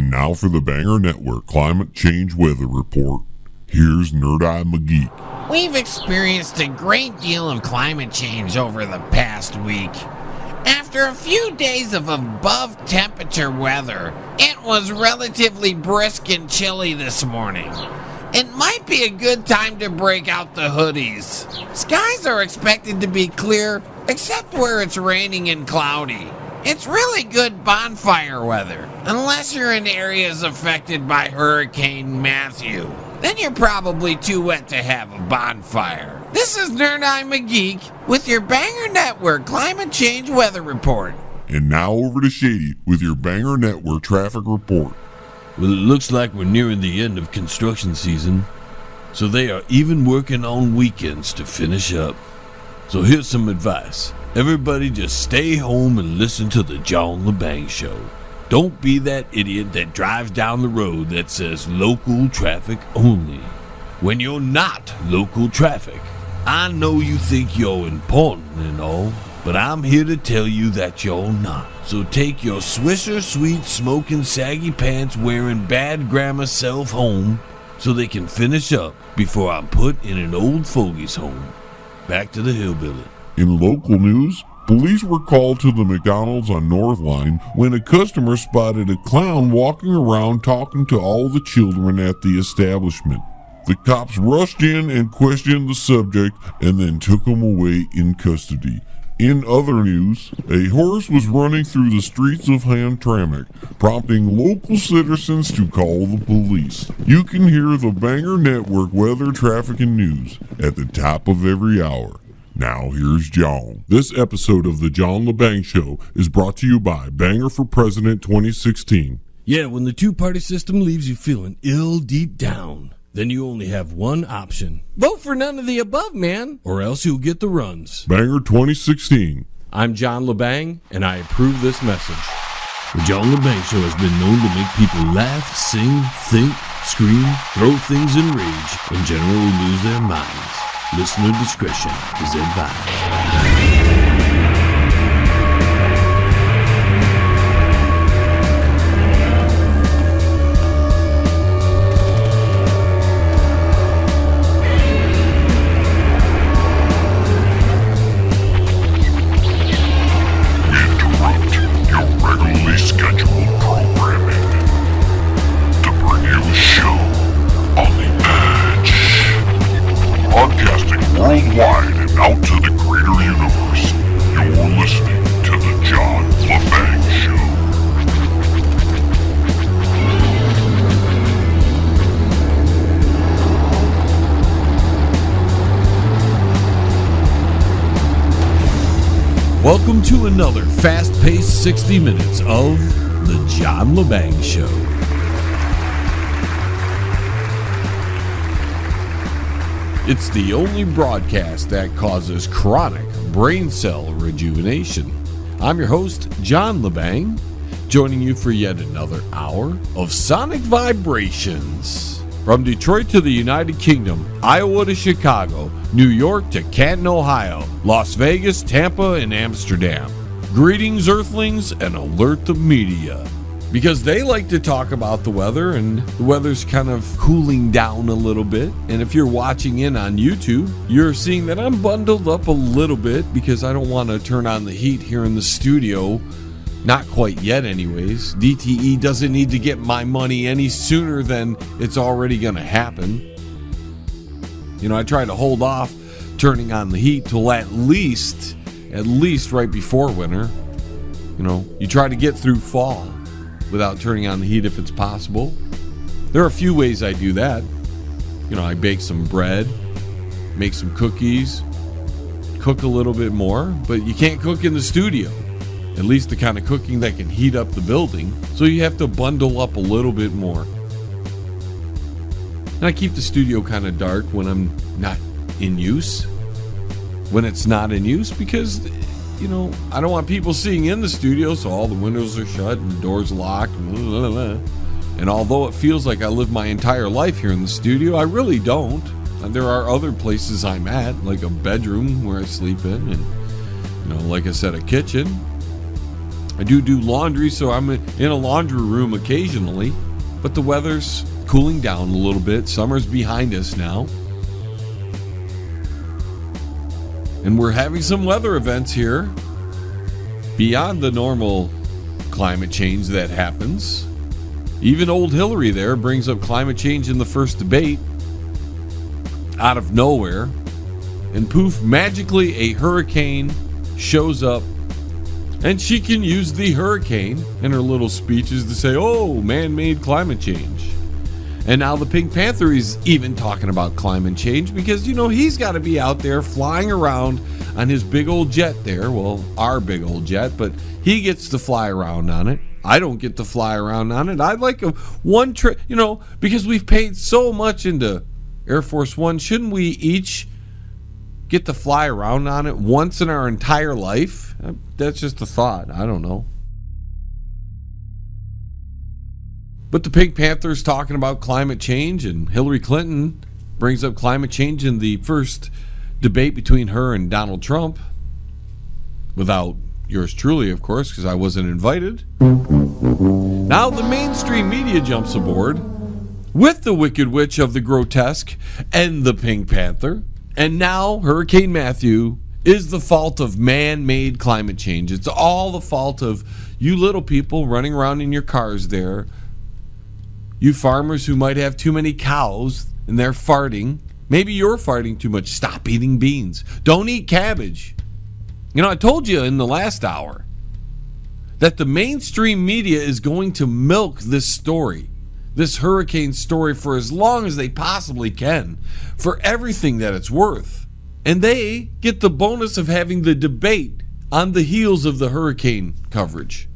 And now for the Banger Network Climate Change Weather Report. Here's Nerd Eye McGee. We've experienced a great deal of climate change over the past week. After a few days of above temperature weather, it was relatively brisk and chilly this morning. It might be a good time to break out the hoodies. Skies are expected to be clear, except where it's raining and cloudy. It's really good bonfire weather, unless you're in areas affected by Hurricane Matthew. Then you're probably too wet to have a bonfire. This is Nerd Eye McGeek with your Banger Network Climate Change Weather Report. And now over to Shady with your Banger Network Traffic Report. Well, it looks like we're nearing the end of construction season, so they are even working on weekends to finish up. So here's some advice. Everybody just stay home and listen to the John Lebang Show. Don't be that idiot that drives down the road that says local traffic only, when you're not local traffic. I know you think you're important and all, but I'm here to tell you that you're not. So take your Swisher Sweet smoking saggy pants wearing bad grammar self home so they can finish up before I'm put in an old fogey's home. Back to the hillbilly. In local news, police were called to the McDonald's on North Line when a customer spotted a clown walking around talking to all the children at the establishment. The cops rushed in and questioned the subject and then took him away in custody. In other news, a horse was running through the streets of Hamtramck, prompting local citizens to call the police. You can hear the Banger Network weather, traffic, and news at the top of every hour. Now here's John. This episode of the John Lebang Show is brought to you by Banger for President 2016. Yeah, when the two-party system leaves you feeling ill deep down, then you only have one option. Vote for none of the above, man, or else you'll get the runs. Banger 2016. I'm John Lebang, and I approve this message. The John Lebang Show has been known to make people laugh, sing, think, scream, throw things in rage, and generally lose their minds. Listener discretion is advised. Worldwide and out to the greater universe, you're listening to the John Lebang Show. Welcome to another fast-paced 60 minutes of the John Lebang Show. It's the only broadcast that causes chronic brain cell rejuvenation. I'm your host, John Lebang, joining you for yet another hour of sonic vibrations. From Detroit to the United Kingdom, Iowa to Chicago, New York to Canton, Ohio, Las Vegas, Tampa, and Amsterdam. Greetings, Earthlings, and alert the media. Because they like to talk about the weather, and the weather's kind of cooling down a little bit. And if you're watching in on YouTube, you're seeing that I'm bundled up a little bit because I don't want to turn on the heat here in the studio. Not quite yet anyways. DTE doesn't need to get my money any sooner than it's already going to happen. You know, I try to hold off turning on the heat till at least right before winter. You know, you try to get through fall without turning on the heat if it's possible. There are a few ways I do that. You know, I bake some bread, make some cookies, cook a little bit more, but you can't cook in the studio. At least the kind of cooking that can heat up the building. So you have to bundle up a little bit more. And I keep the studio kind of dark when I'm not in use. When it's not in use, because you know, I don't want people seeing in the studio, so all the windows are shut and the doors locked. And although it feels like I live my entire life here in the studio, I really don't. And there are other places I'm at, like a bedroom where I sleep in, and, you know, like I said, a kitchen. I do laundry, so I'm in a laundry room occasionally. But the weather's cooling down a little bit. Summer's behind us now. And we're having some weather events here beyond the normal climate change that happens. Even old Hillary there brings up climate change in the first debate out of nowhere. And poof, magically a hurricane shows up. And she can use the hurricane in her little speeches to say, oh, man-made climate change. And now the Pink Panther is even talking about climate change because, he's got to be out there flying around on his big old jet there. Well, our big old jet, but he gets to fly around on it. I don't get to fly around on it. I'd like one trip, because we've paid so much into Air Force One. Shouldn't we each get to fly around on it once in our entire life? That's just a thought. I don't know. But the Pink Panther's talking about climate change, and Hillary Clinton brings up climate change in the first debate between her and Donald Trump. Without yours truly, of course, because I wasn't invited. Now the mainstream media jumps aboard with the Wicked Witch of the Grotesque and the Pink Panther. And now Hurricane Matthew is the fault of man-made climate change. It's all the fault of you little people running around in your cars there. You farmers who might have too many cows and they're farting. Maybe you're farting too much. Stop eating beans. Don't eat cabbage. I told you in the last hour that the mainstream media is going to milk this story, this hurricane story, for as long as they possibly can, for everything that it's worth. And they get the bonus of having the debate on the heels of the hurricane coverage.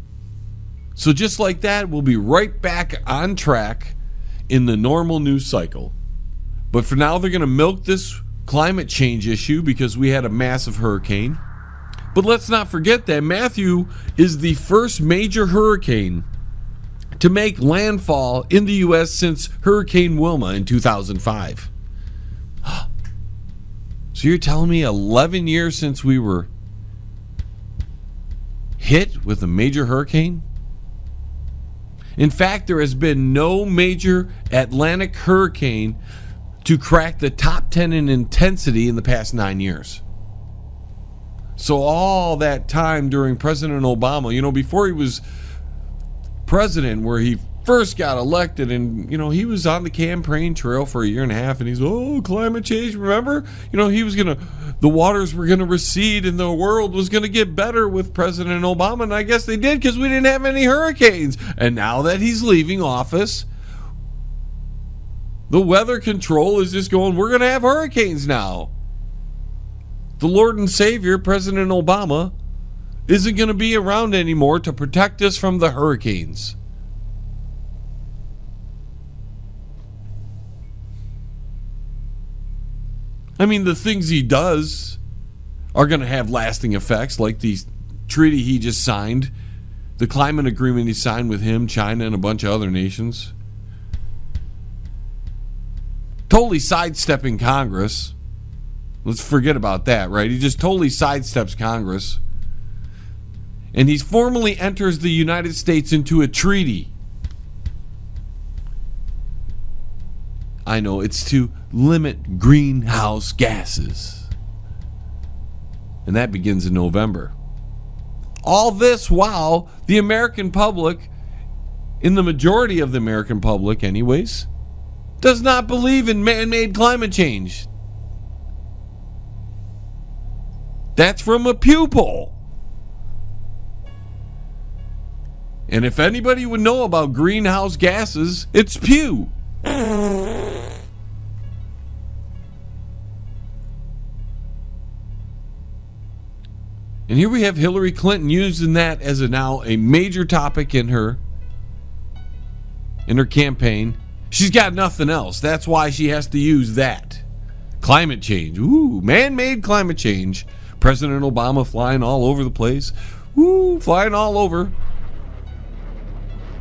So just like that, we'll be right back on track in the normal news cycle. But for now, they're going to milk this climate change issue because we had a massive hurricane. But let's not forget that Matthew is the first major hurricane to make landfall in the U.S. since Hurricane Wilma in 2005. So you're telling me 11 years since we were hit with a major hurricane? In fact, there has been no major Atlantic hurricane to crack the top 10 in intensity in the past 9 years. So all that time during President Obama, before he was president, where he first got elected, and he was on the campaign trail for a year and a half, and he's climate change, remember? The waters were gonna recede and the world was gonna get better with President Obama, and I guess they did because we didn't have any hurricanes. And now that he's leaving office, the weather control is just going, we're gonna have hurricanes now. The Lord and Savior, President Obama, isn't going to be around anymore to protect us from the hurricanes. I mean, the things he does are going to have lasting effects, like the treaty he just signed, the climate agreement he signed with him, China, and a bunch of other nations. Totally sidestepping Congress. Let's forget about that, right? He just totally sidesteps Congress. And he formally enters the United States into a treaty. I know, it's to limit greenhouse gases. And that begins in November. All this while the American public, in the majority of the American public anyways, does not believe in man-made climate change. That's from a Pew poll. And if anybody would know about greenhouse gases, it's Pew. And here we have Hillary Clinton using that as now a major topic in her campaign. She's got nothing else. That's why she has to use that. Climate change. Ooh, man-made climate change. President Obama flying all over the place. Ooh, flying all over.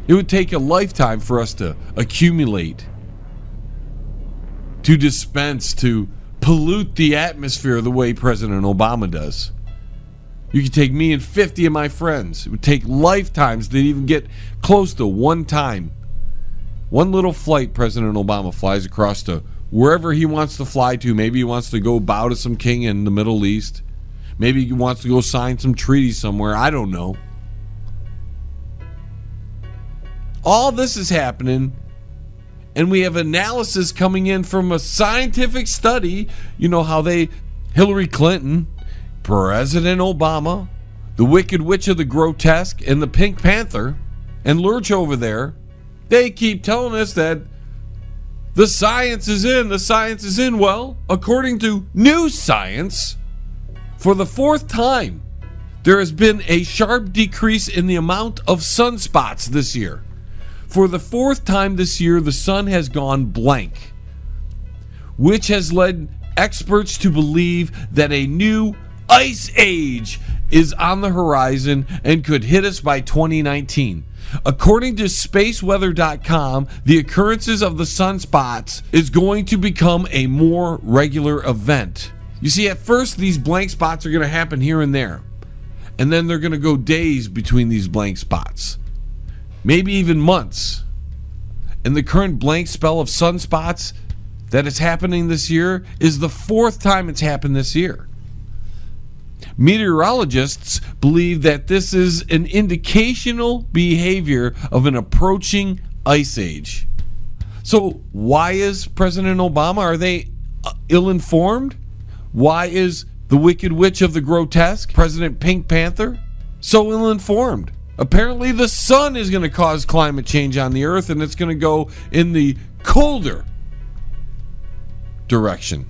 It would take a lifetime for us to accumulate, to dispense, to pollute the atmosphere the way President Obama does. You could take me and 50 of my friends. It would take lifetimes to even get close to one time. One little flight President Obama flies across to wherever he wants to fly to. Maybe he wants to go bow to some king in the Middle East. Maybe he wants to go sign some treaty somewhere. I don't know. All this is happening, and we have analysis coming in from a scientific study. You know how Hillary Clinton, President Obama, the Wicked Witch of the Grotesque, and the Pink Panther, and Lurch over there, they keep telling us that the science is in. Well, according to New Science, for the fourth time, there has been a sharp decrease in the amount of sunspots this year. For the fourth time this year, the sun has gone blank, which has led experts to believe that a new ice age is on the horizon and could hit us by 2019. According to spaceweather.com, the occurrences of the sunspots is going to become a more regular event. You see, at first, these blank spots are going to happen here and there. And then they're going to go days between these blank spots. Maybe even months. And the current blank spell of sunspots that is happening this year is the fourth time it's happened this year. Meteorologists believe that this is an indicational behavior of an approaching ice age. So why is President Obama, are they ill-informed? Why is the Wicked Witch of the Grotesque, President Pink Panther, so ill-informed? Apparently the sun is going to cause climate change on the earth, and it's going to go in the colder direction.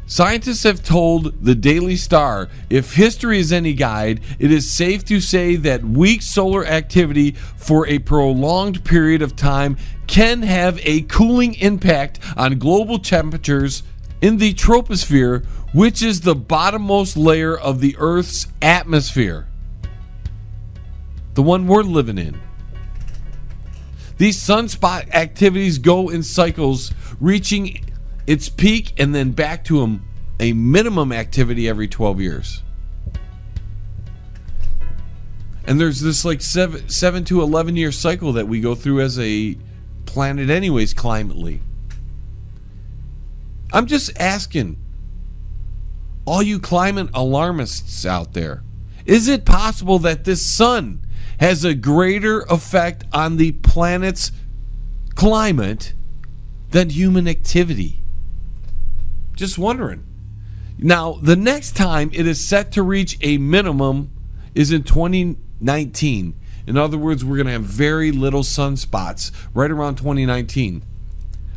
Scientists have told the Daily Star, if history is any guide, it is safe to say that weak solar activity for a prolonged period of time can have a cooling impact on global temperatures in the troposphere, which is the bottommost layer of the Earth's atmosphere. The one we're living in. These sunspot activities go in cycles, reaching its peak and then back to a minimum activity every 12 years. And there's this like 7 to 11 year cycle that we go through as a planet anyways, climately. I'm just asking all you climate alarmists out there, is it possible that this sun has a greater effect on the planet's climate than human activity? Just wondering. Now, the next time it is set to reach a minimum is in 2019. In other words, we're going to have very little sunspots right around 2019.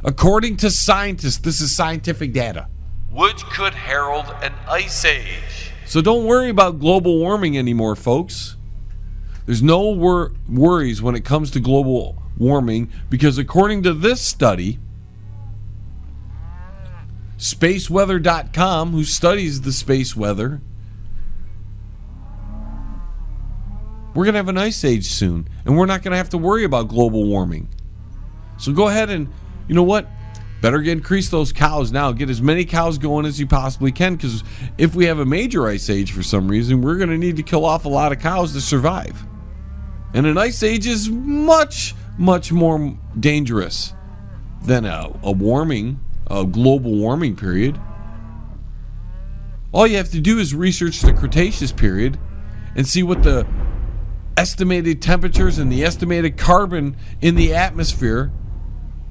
According to scientists, this is scientific data, which could herald an ice age. So don't worry about global warming anymore, folks. There's no worries when it comes to global warming, because according to this study, spaceweather.com, who studies the space weather, we're going to have an ice age soon, and we're not going to have to worry about global warming. So go ahead and, you know what? Better increase those cows now. Get as many cows going as you possibly can, because if we have a major ice age for some reason, we're going to need to kill off a lot of cows to survive. And an ice age is much, much more dangerous than a global warming period. All you have to do is research the Cretaceous period and see what the estimated temperatures and the estimated carbon in the atmosphere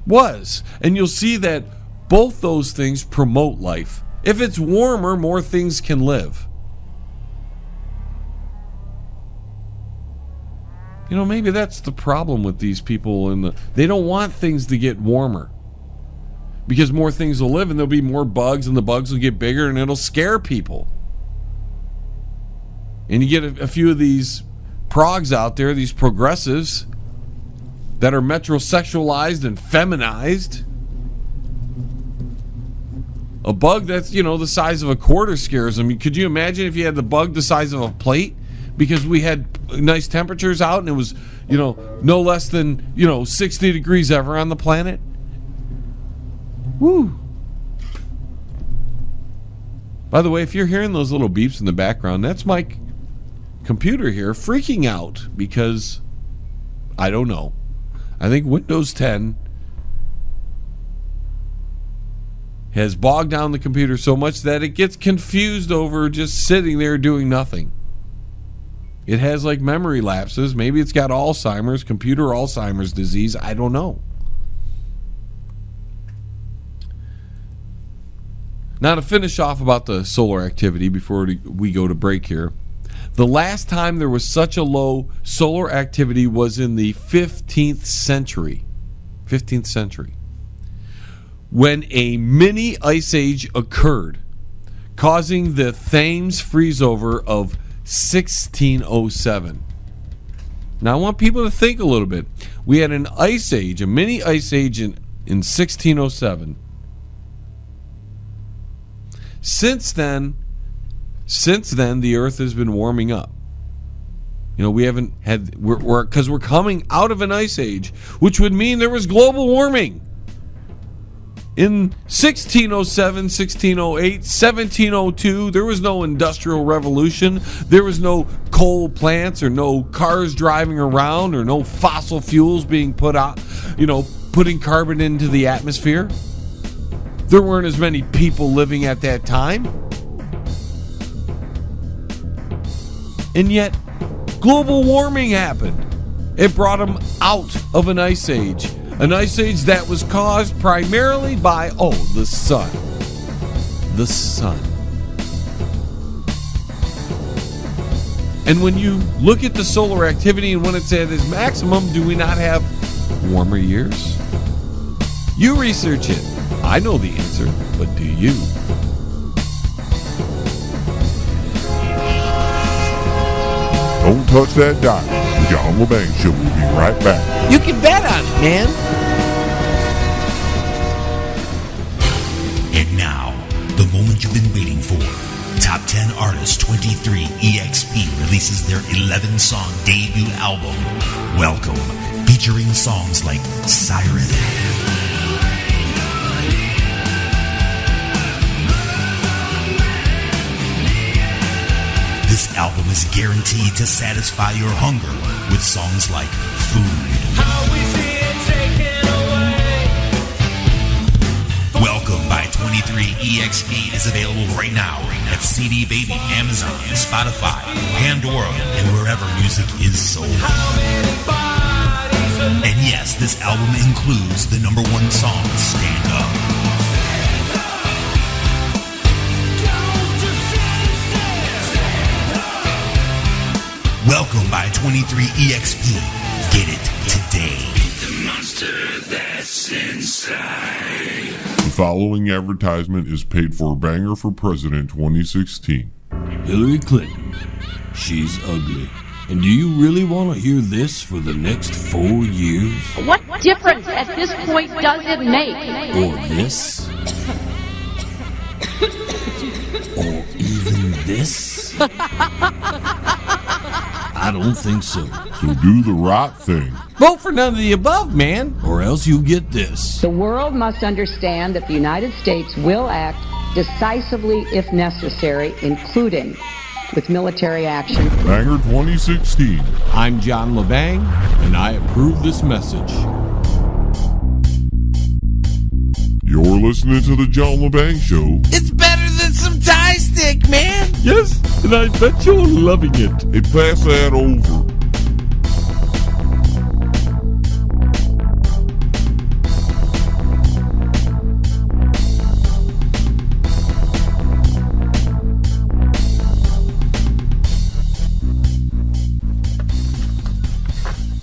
was. And you'll see that both those things promote life. If it's warmer, more things can live. You know, maybe that's the problem with these people they don't want things to get warmer. Because more things will live and there'll be more bugs, and the bugs will get bigger and it'll scare people. And you get a few of these progs out there, these progressives, that are metrosexualized and feminized. A bug that's, the size of a quarter scares them. Could you imagine if you had the bug the size of a plate? Because we had nice temperatures out and it was, no less than, 60 degrees ever on the planet. Woo. By the way, if you're hearing those little beeps in the background, that's my computer here freaking out because, I don't know. I think Windows 10 has bogged down the computer so much that it gets confused over just sitting there doing nothing. It has like memory lapses. Maybe it's got Alzheimer's, computer Alzheimer's disease. I don't know. Now, to finish off about the solar activity before we go to break here, the last time there was such a low solar activity was in the 15th century. 15th century. When a mini ice age occurred, causing the Thames freeze over of 1607. Now, I want people to think a little bit. We had an ice age, a mini ice age in 1607. Since then, the Earth has been warming up. You know, we haven't had, because we're coming out of an ice age, which would mean there was global warming. In 1607, 1608, 1702, there was no industrial revolution. There was no coal plants or no cars driving around or no fossil fuels being put out, putting carbon into the atmosphere. There weren't as many people living at that time. And yet, global warming happened. It brought them out of an ice age. An ice age that was caused primarily by, the sun. The sun. And when you look at the solar activity and when it's at its maximum, do we not have warmer years? You research it. I know the answer, but do you? Don't touch that dial. The John Lebang Show will be right back. You can bet on it, man. And now, the moment you've been waiting for. Top 10 Artists 23 EXP releases their 11-song debut album, Welcome, featuring songs like Siren, This album is guaranteed to satisfy your hunger with songs like Food. Welcome by 23 EXP is available right now at CD Baby, Amazon, Spotify, Pandora, and wherever music is sold. And yes, this album includes the number one song, Stand Up. Welcome by 23 EXP. Get it today. The monster that's inside. The following advertisement is paid for Banger for President 2016. Hillary Clinton. She's ugly. And do you really want to hear this for the next 4 years? What difference at this point does it make? Or this? Or even this? I don't think so. So do the right thing. Vote for none of the above, man. Or else you get this. The world must understand that the United States will act decisively if necessary, including with military action. Banger 2016. I'm John Lebang, and I approve this message. You're listening to the John Lebang Show. It's better than some Thai stick, man. Yes, and I bet you're loving it. Hey, pass that over.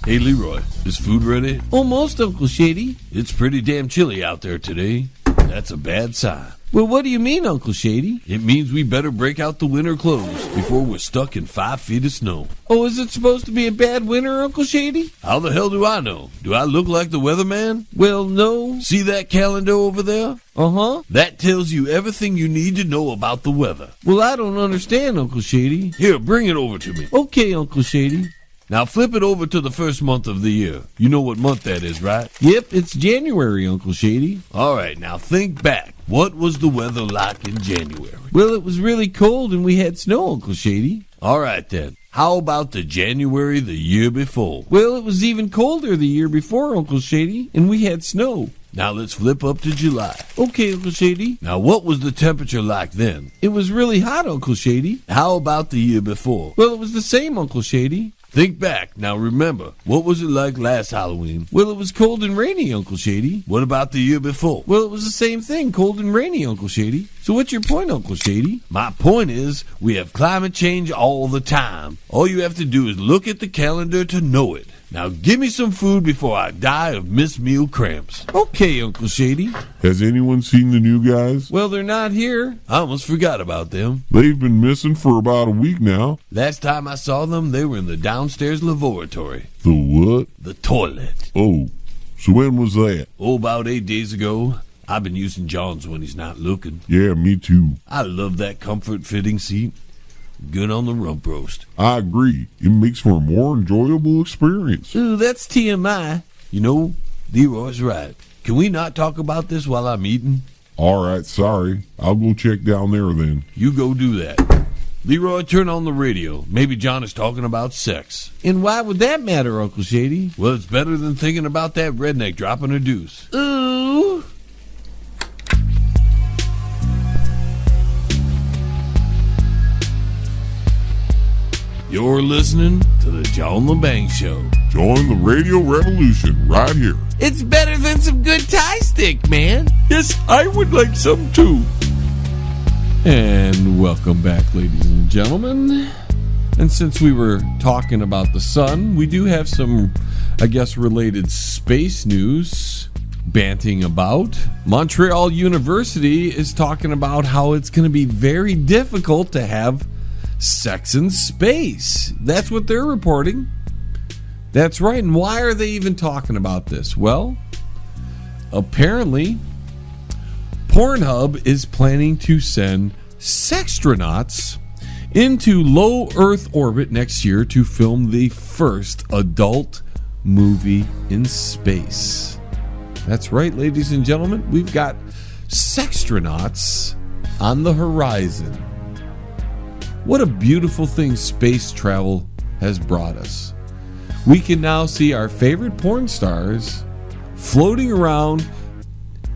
Hey, Leroy, is food ready? Almost, Uncle Shady. It's pretty damn chilly out there today. That's a bad sign. Well, what do you mean, Uncle Shady? It means we better break out the winter clothes before we're stuck in 5 feet of snow. Oh, is it supposed to be a bad winter, Uncle Shady? How the hell do I know? Do I look like the weatherman? Well, no. See that calendar over there? Uh-huh. That tells you everything you need to know about the weather. Well, I don't understand, Uncle Shady. Here, bring it over to me. Okay, Uncle Shady. Now flip it over to the first month of the year. You know what month that is, right? Yep, it's January, Uncle Shady. All right, now think back. What was the weather like in January? Well, it was really cold and we had snow, Uncle Shady. All right, then. How about the January the year before? Well, it was even colder the year before, Uncle Shady, and we had snow. Now let's flip up to July. Okay, Uncle Shady. Now what was the temperature like then? It was really hot, Uncle Shady. How about the year before? Well, it was the same, Uncle Shady. Think back. Now remember, what was it like last Halloween? Well, it was cold and rainy, Uncle Shady. What about the year before? Well, it was the same thing, cold and rainy, Uncle Shady. So what's your point, Uncle Shady? My point is, we have climate change all the time. All you have to do is look at the calendar to know it. Now give me some food before I die of missed meal cramps. Okay, Uncle Shady. Has anyone seen the new guys? Well, they're not here. I almost forgot about them. They've been missing for about a week now. Last time I saw them, they were in the downstairs lavatory. The what? The toilet. Oh, so when was that? Oh, about 8 days ago. I've been using John's when he's not looking. Yeah, me too. I love that comfort-fitting seat. Good on the rump roast. I agree. It makes for a more enjoyable experience. Ooh, that's TMI. You know, Leroy's right. Can we not talk about this while I'm eating? All right, sorry. I'll go check down there then. You go do that. Leroy, turn on the radio. Maybe John is talking about sex. And why would that matter, Uncle Shady? Well, it's better than thinking about that redneck dropping a deuce. Ooh. You're listening to the John Lebang Show. Join the radio revolution right here. It's better than some good Thai stick, man. Yes, I would like some too. And welcome back, ladies and gentlemen. And since we were talking about the sun, we do have some, I guess, related space news banting about. Montreal University is talking about how it's going to be very difficult to have sex in space. That's what they're reporting. That's right. And why are they even talking about this? Well, apparently, Pornhub is planning to send sextronauts into low Earth orbit next year to film the first adult movie in space. That's right, ladies and gentlemen. We've got sextronauts on the horizon. What a beautiful thing space travel has brought us. We can now see our favorite porn stars floating around,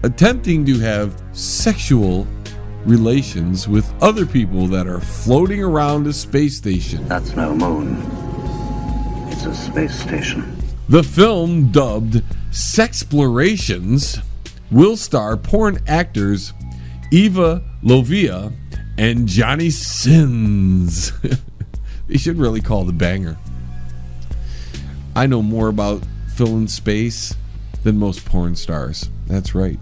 attempting to have sexual relations with other people that are floating around a space station. That's no moon. It's a space station. The film, dubbed Sexplorations, will star porn actors Eva Lovia and Johnny Sins. They should really call the banger. I know more about filling space than most porn stars. That's right.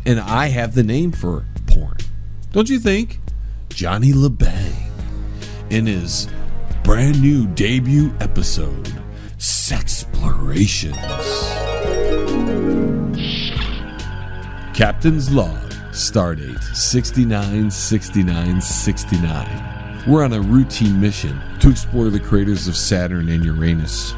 And I have the name for porn. Don't you think? Johnny Lebang in his brand new debut episode, Sexplorations. Captain's Log. Stardate 696969. We're on a routine mission to explore the craters of Saturn and Uranus.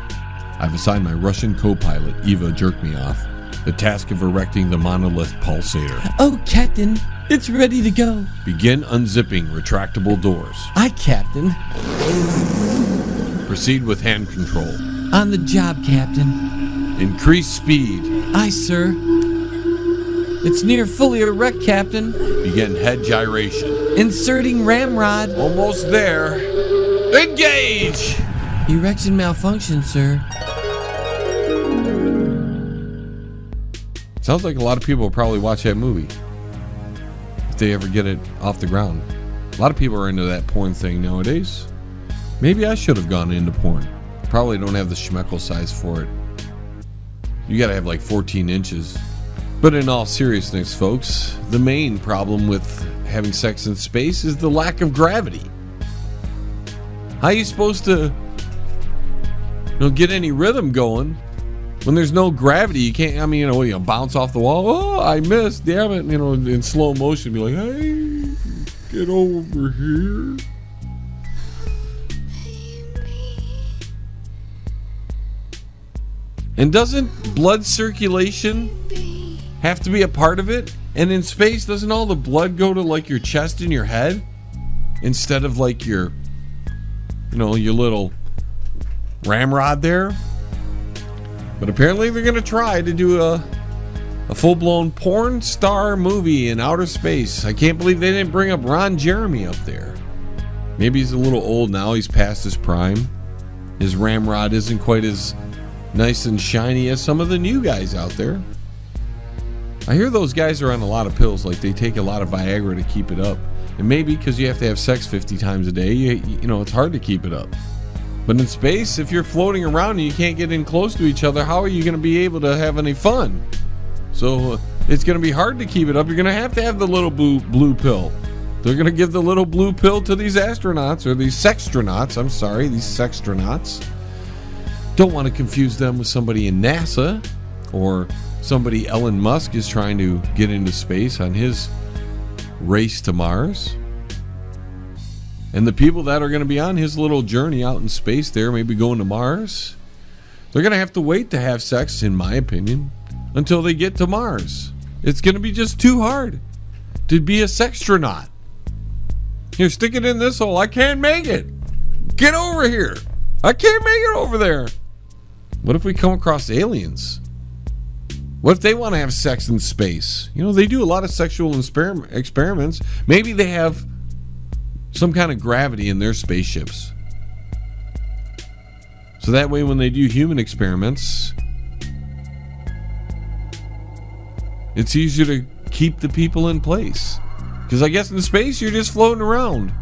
I've assigned my Russian co-pilot, Eva Jerkmeoff, the task of erecting the monolith pulsator. Oh, Captain, it's ready to go. Begin unzipping retractable doors. Aye, Captain. Proceed with hand control. On the job, Captain. Increase speed. Aye, sir. It's near fully erect, Captain. Begin head gyration. Inserting ramrod. Almost there. Engage! Erection malfunction, sir. Sounds like a lot of people will probably watch that movie if they ever get it off the ground. A lot of people are into that porn thing nowadays. Maybe I should have gone into porn. Probably don't have the schmeckle size for it. You gotta have like 14 inches. But in all seriousness, folks, the main problem with having sex in space is the lack of gravity. How are you supposed to get any rhythm going when there's no gravity? You can't, you bounce off the wall. Oh, I missed, damn it. In slow motion, be like, hey, get over here. And doesn't blood circulation have to be a part of it? And in space, doesn't all the blood go to like your chest and your head instead of like your, your little ramrod there? But apparently they're going to try to do a full-blown porn star movie in outer space. I can't believe they didn't bring up Ron Jeremy up there. Maybe he's a little old now. He's past his prime. His ramrod isn't quite as nice and shiny as some of the new guys out there. I hear those guys are on a lot of pills, like they take a lot of Viagra to keep it up. And maybe because you have to have sex 50 times a day, it's hard to keep it up. But in space, if you're floating around and you can't get in close to each other, how are you going to be able to have any fun? So it's going to be hard to keep it up. You're going to have the little blue pill. They're going to give the little blue pill to these astronauts, or these sextronauts. I'm sorry, these sextronauts. Don't want to confuse them with somebody in NASA or somebody Elon Musk is trying to get into space on his race to Mars. And the people that are going to be on his little journey out in space there, maybe going to Mars, they're going to have to wait to have sex, in my opinion, until they get to Mars. It's going to be just too hard to be a sextronaut. Here, stick it in this hole. I can't make it. Get over here. I can't make it over there. What if we come across aliens? What if they want to have sex in space? They do a lot of sexual experiments. Maybe they have some kind of gravity in their spaceships. So that way when they do human experiments, it's easier to keep the people in place. Because I guess in space you're just floating around.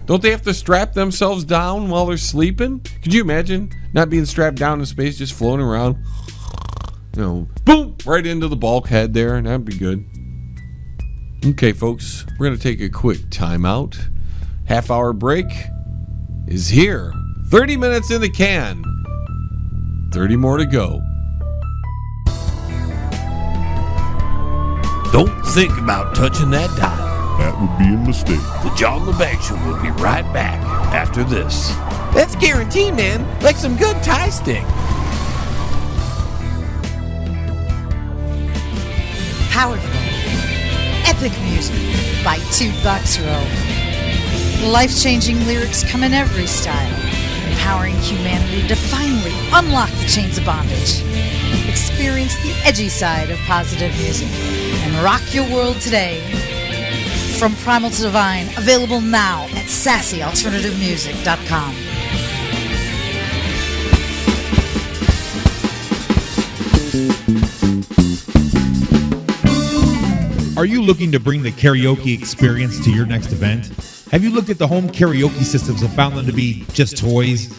Don't they have to strap themselves down while they're sleeping? Could you imagine not being strapped down in space, just floating around? Boom, right into the bulkhead there, and that'd be good. Okay, folks, we're going to take a quick timeout. Half-hour break is here. 30 minutes in the can. 30 more to go. Don't think about touching that dial. That would be a mistake. The John Lebang Show will be right back after this. That's guaranteed, man. Like some good Thai stick. Powerful, epic music by Toothbox Row. Life-changing lyrics come in every style, empowering humanity to finally unlock the chains of bondage. Experience the edgy side of positive music and rock your world today. From Primal to Divine, available now at sassyalternativemusic.com. Are you looking to bring the karaoke experience to your next event? Have you looked at the home karaoke systems and found them to be just toys?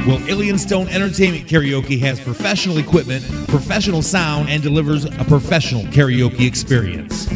Well, Alien Stone Entertainment Karaoke has professional equipment, professional sound, and delivers a professional karaoke experience.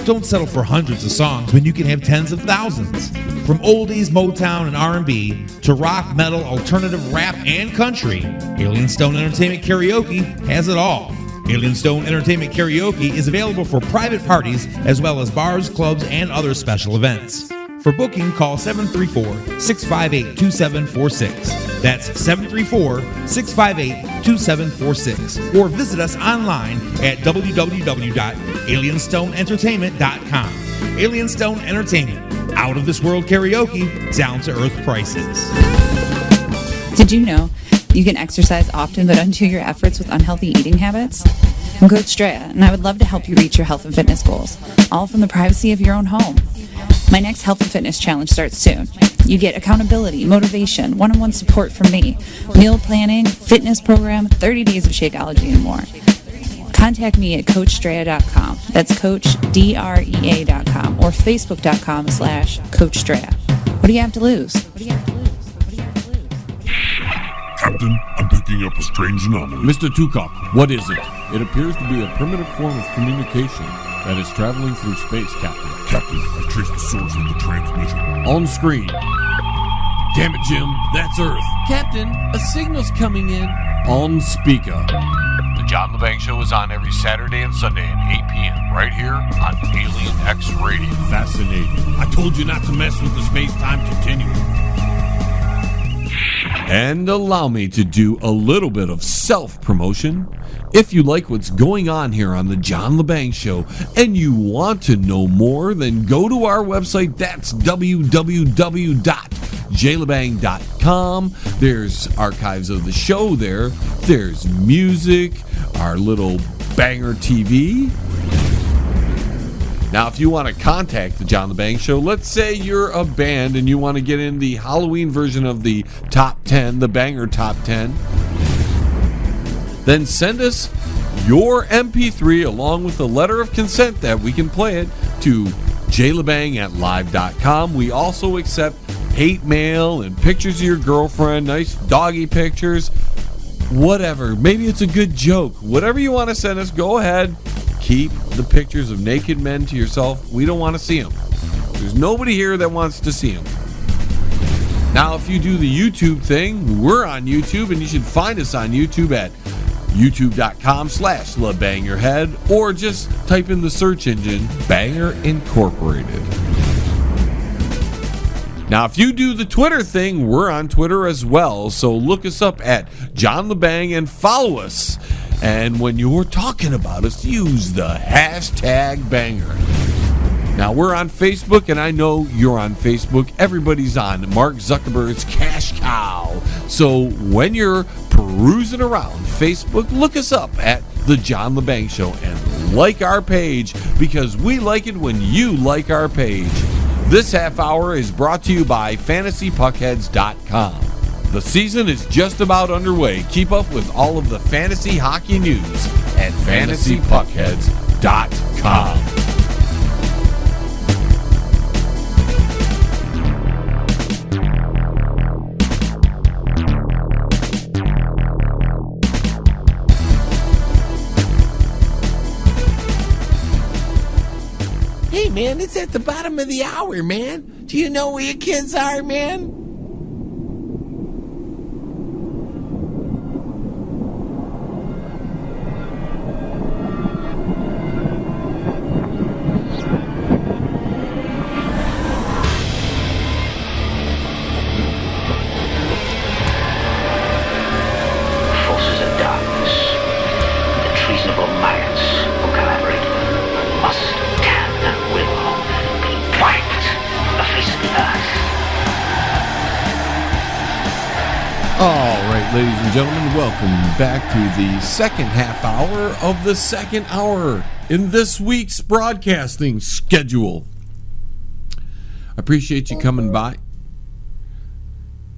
Don't settle for hundreds of songs when you can have tens of thousands. From oldies, Motown, and R&B to rock, metal, alternative, rap, and country, Alien Stone Entertainment Karaoke has it all. Alien Stone Entertainment Karaoke is available for private parties as well as bars, clubs, and other special events. For booking, call 734-658-2746. That's 734-658-2746. Or visit us online at www.alienstoneentertainment.com. Alien Stone Entertainment. Out of this world karaoke, down to earth prices. Did you know you can exercise often but undo your efforts with unhealthy eating habits? I'm Coach Strea, and I would love to help you reach your health and fitness goals, all from the privacy of your own home. My next health and fitness challenge starts soon. You get accountability, motivation, one-on-one support from me, meal planning, fitness program, 30 days of Shakeology, and more. Contact me at CoachStrea.com. That's CoachDrea.com or Facebook.com/Coach Strea. What do you have to lose? Captain, I'm picking up a strange anomaly. Mr. Tukok, what is it? It appears to be a primitive form of communication that is traveling through space, Captain. Captain, I traced the source of the transmission. On screen. Damn it, Jim. That's Earth. Captain, a signal's coming in. On speaker. The John Lebang Show is on every Saturday and Sunday at 8 p.m. right here on Alien X Radio. Fascinating. I told you not to mess with the space-time continuum. And allow me to do a little bit of self-promotion. If you like what's going on here on the John Lebang Show and you want to know more, then go to our website. That's www.jlebang.com. There's archives of the show there. There's music, our little banger TV. Now, if you want to contact the John Lebang Show, let's say you're a band and you want to get in the Halloween version of the Top 10, the Banger Top 10, then send us your MP3 along with a letter of consent that we can play it to jlebang@live.com. We also accept hate mail and pictures of your girlfriend, nice doggy pictures, whatever. Maybe it's a good joke. Whatever you want to send us, go ahead. Keep the pictures of naked men to yourself. We don't want to see them. There's nobody here that wants to see them. Now, if you do the YouTube thing, we're on YouTube, and you should find us on YouTube at youtube.com/LeBangYourHead, or just type in the search engine Banger Incorporated. Now, if you do the Twitter thing, we're on Twitter as well, so look us up at John Lebang and follow us. And when you're talking about us, use the hashtag banger. Now, we're on Facebook, and I know you're on Facebook. Everybody's on Mark Zuckerberg's Cash Cow. So when you're perusing around Facebook, look us up at The John Lebang Show and like our page, because we like it when you like our page. This half hour is brought to you by FantasyPuckheads.com. The season is just about underway. Keep up with all of the fantasy hockey news at FantasyPuckheads.com. Hey, man, it's at the bottom of the hour, man. Do you know where your kids are, man? Forces of darkness, the treasonable minds who collaborate must and will be wiped from the face of the earth. All right, ladies and gentlemen, welcome back to the second half hour of the second hour in this week's broadcasting schedule. I appreciate you coming by.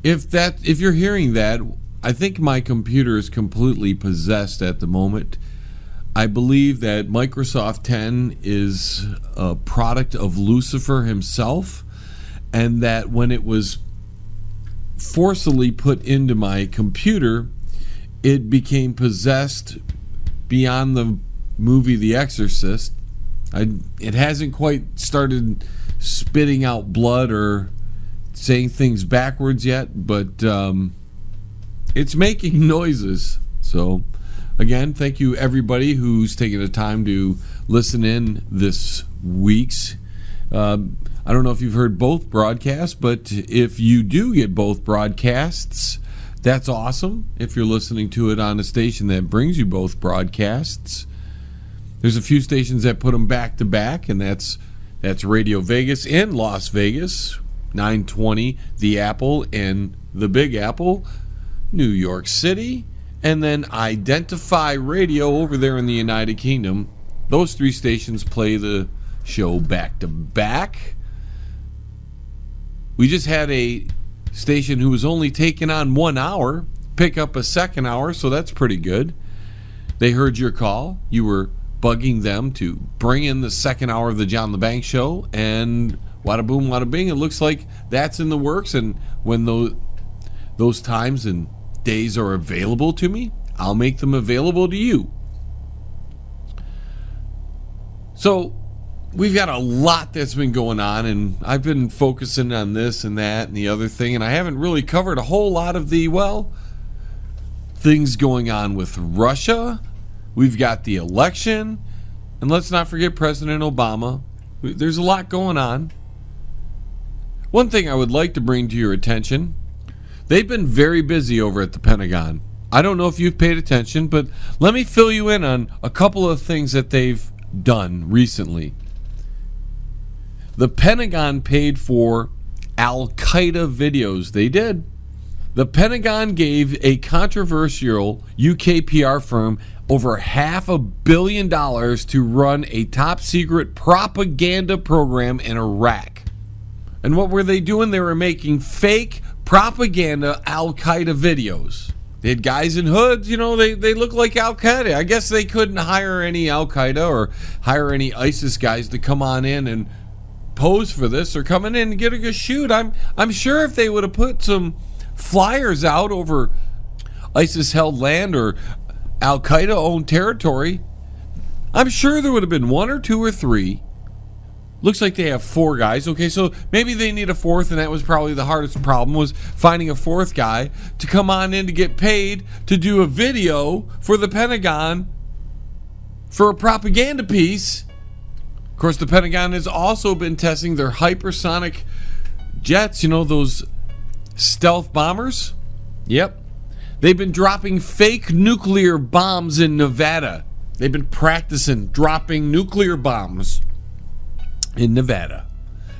If you're hearing that, I think my computer is completely possessed at the moment. I believe that Microsoft 10 is a product of Lucifer himself, and that when it was forcibly put into my computer, it became possessed beyond the movie The Exorcist. It hasn't quite started spitting out blood or saying things backwards yet, but it's making noises. So again, thank you everybody who's taking the time to listen in this week's. I don't know if you've heard both broadcasts, but if you do get both broadcasts, that's awesome. If you're listening to it on a station that brings you both broadcasts, there's a few stations that put them back to back, and that's Radio Vegas in Las Vegas, 920 The Apple and the Big Apple, New York City, and then Identify Radio over there in the United Kingdom. Those three stations play the show back to back. We just had a station who was only taking on 1 hour pick up a second hour, so that's pretty good. They heard your call. You were bugging them to bring in the second hour of the John Lebang Show, and wada boom, wada bing, it looks like that's in the works. And when those times and days are available to me, I'll make them available to you. So we've got a lot that's been going on, and I've been focusing on this and that and the other thing, and I haven't really covered a whole lot of the, things going on with Russia. We've got the election, and let's not forget President Obama. There's a lot going on. One thing I would like to bring to your attention, they've been very busy over at the Pentagon. I don't know if you've paid attention, but let me fill you in on a couple of things that they've done recently. The Pentagon paid for Al-Qaeda videos. They did. The Pentagon gave a controversial UK PR firm over $500 million to run a top-secret propaganda program in Iraq. And what were they doing? They were making fake propaganda Al-Qaeda videos. They had guys in hoods, they look like Al-Qaeda. I guess they couldn't hire any Al-Qaeda or hire any ISIS guys to come on in and pose for this or come in and get a good shoot. I'm sure if they would have put some flyers out over ISIS-held land or Al-Qaeda-owned territory, I'm sure there would have been one or two or three. Looks like they have 4 guys. Okay, so maybe they need a 4th, and that was probably the hardest problem, was finding a 4th guy to come on in to get paid to do a video for the Pentagon for a propaganda piece. Of course, the Pentagon has also been testing their hypersonic jets, those stealth bombers. Yep. They've been dropping fake nuclear bombs in Nevada. They've been practicing dropping nuclear bombs in Nevada.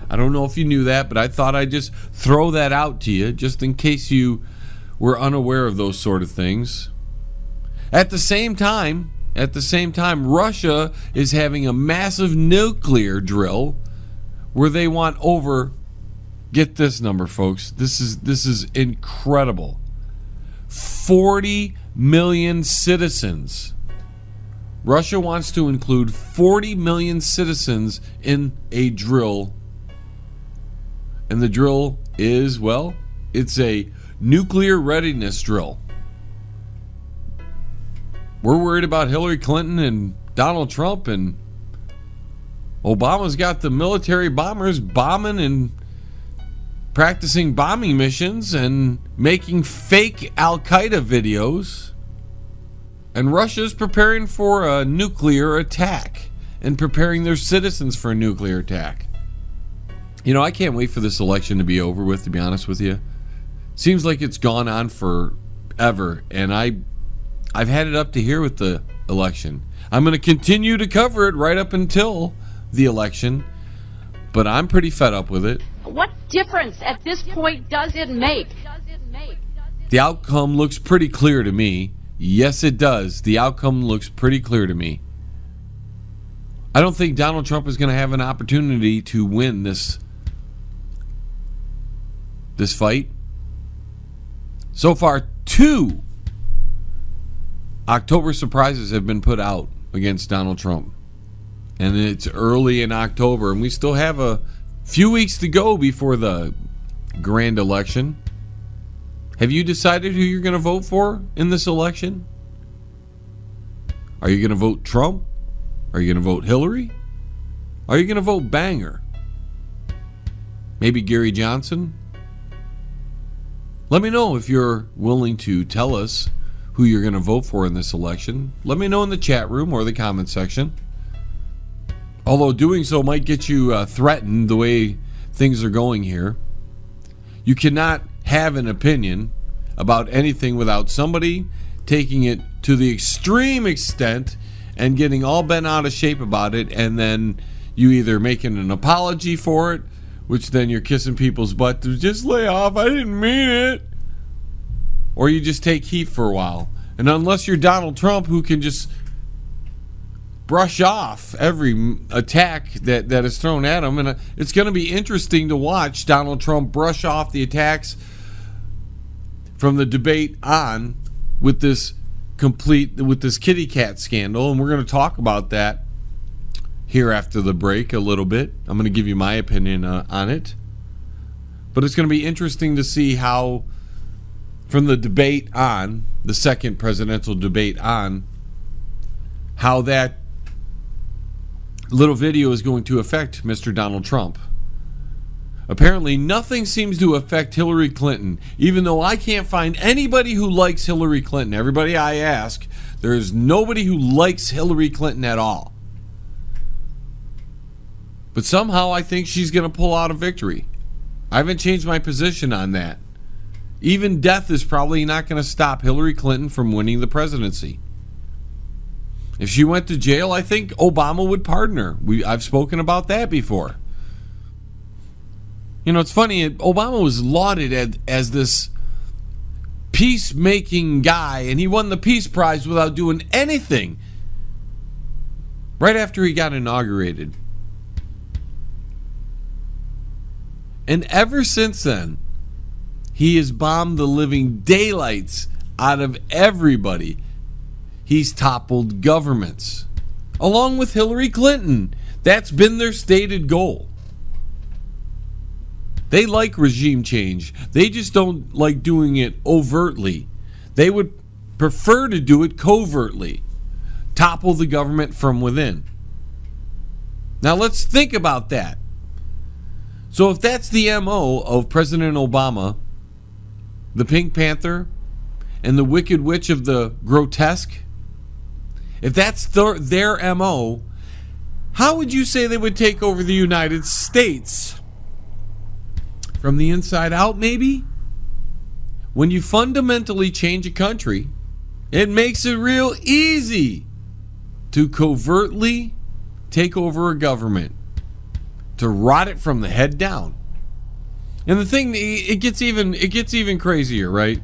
I don't know if you knew that, but I thought I'd just throw that out to you just in case you were unaware of those sort of things. At the same time, Russia is having a massive nuclear drill where they want over, get this number, folks, this is incredible, 40 million citizens. Russia wants to include 40 million citizens in a drill. And the drill is, well, it's a nuclear readiness drill. We're worried about Hillary Clinton and Donald Trump, and Obama's got the military bombers bombing and practicing bombing missions and making fake Al-Qaeda videos. And Russia's preparing for a nuclear attack and preparing their citizens for a nuclear attack. I can't wait for this election to be over with, to be honest with you. Seems like it's gone on forever, and I've had it up to here with the election. I'm going to continue to cover it right up until the election, but I'm pretty fed up with it. What difference at this point does it make? The outcome looks pretty clear to me. Yes, it does. The outcome looks pretty clear to me. I don't think Donald Trump is going to have an opportunity to win this fight. So far, 2 October surprises have been put out against Donald Trump. And it's early in October, and we still have a few weeks to go before the grand election. Have you decided who you're going to vote for in this election? Are you going to vote Trump? Are you going to vote Hillary? Are you going to vote Banger? Maybe Gary Johnson? Let me know if you're willing to tell us who you're going to vote for in this election. Let me know in the chat room or the comment section. Although doing so might get you threatened the way things are going here. You cannot have an opinion about anything without somebody taking it to the extreme extent and getting all bent out of shape about it, and then you either making an apology for it, which then you're kissing people's butt to just lay off, I didn't mean it, or you just take heat for a while. And unless you're Donald Trump, who can just brush off every attack that is thrown at him, and it's going to be interesting to watch Donald Trump brush off the attacks from the debate on with this kitty cat scandal, and we're going to talk about that here after the break a little bit. I'm going to give you my opinion on it, but it's going to be interesting to see how, from the debate on the second presidential debate on, how that little video is going to affect Mr. Donald Trump. Apparently, nothing seems to affect Hillary Clinton, even though I can't find anybody who likes Hillary Clinton. Everybody I ask, there is nobody who likes Hillary Clinton at all. But somehow I think she's going to pull out a victory. I haven't changed my position on that. Even death is probably not going to stop Hillary Clinton from winning the presidency. If she went to jail, I think Obama would pardon her. I've spoken about that before. You know, it's funny, Obama was lauded as this peacemaking guy, and he won the Peace Prize without doing anything right after he got inaugurated. And ever since then, he has bombed the living daylights out of everybody. He's toppled governments, along with Hillary Clinton. That's been their stated goal. They like regime change. They just don't like doing it overtly. They would prefer to do it covertly. Topple the government from within. Now let's think about that. So if that's the MO of President Obama, the Pink Panther, and the Wicked Witch of the Grotesque, if that's their MO, how would you say they would take over the United States? From the inside out, maybe? When you fundamentally change a country, it makes it real easy to covertly take over a government, to rot it from the head down. And the thing, it gets even crazier, right?